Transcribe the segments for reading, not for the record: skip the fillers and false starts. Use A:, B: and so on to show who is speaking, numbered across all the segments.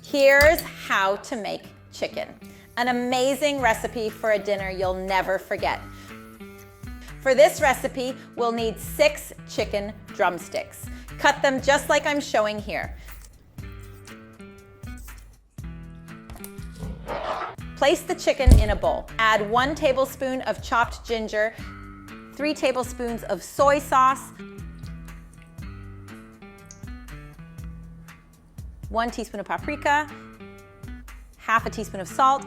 A: Here's how to make chicken. An amazing recipe for a dinner you'll never forget. For this recipe, we'll need 6 chicken drumsticks. Cut them just like I'm showing here. Place the chicken in a bowl. Add 1 tablespoon of chopped ginger, 3 tablespoons of soy sauce, 1 teaspoon of paprika, half a teaspoon of salt,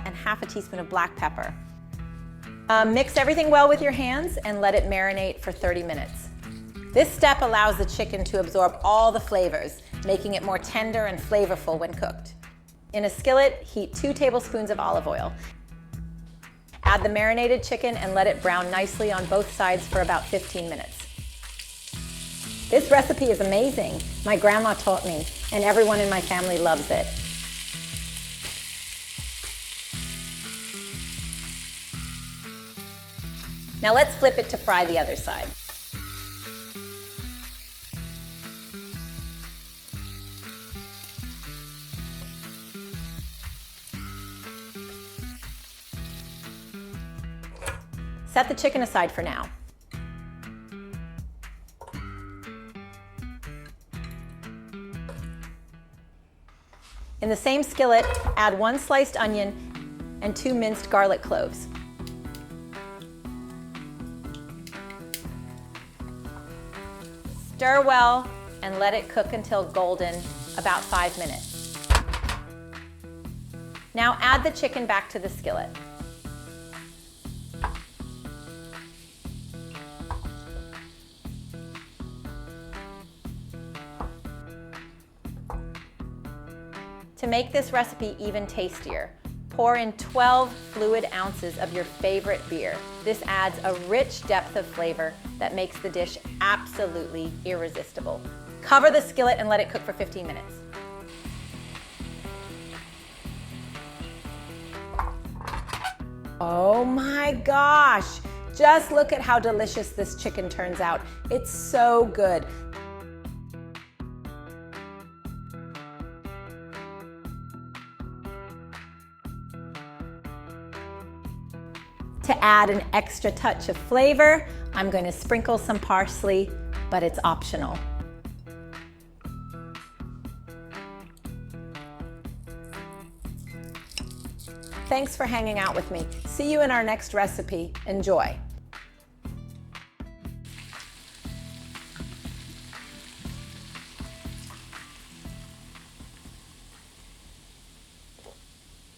A: and half a teaspoon of black pepper. Mix everything well with your hands and let it marinate for 30 minutes. This step allows the chicken to absorb all the flavors, making it more tender and flavorful when cooked. In a skillet, heat 2 tablespoons of olive oil. Add the marinated chicken and let it brown nicely on both sides for about 15 minutes. This recipe is amazing. My grandma taught me, and everyone in my family loves it. Now let's flip it to fry the other side. Set the chicken aside for now. In the same skillet, add 1 sliced onion and 2 minced garlic cloves. Stir well and let it cook until golden, about 5 minutes. Now add the chicken back to the skillet. To make this recipe even tastier, pour in 12 fluid ounces of your favorite beer. This adds a rich depth of flavor that makes the dish absolutely irresistible. Cover the skillet and let it cook for 15 minutes. Oh my gosh! Just look at how delicious this chicken turns out. It's so good. To add an extra touch of flavor, I'm going to sprinkle some parsley, but it's optional. Thanks for hanging out with me. See you in our next recipe. Enjoy.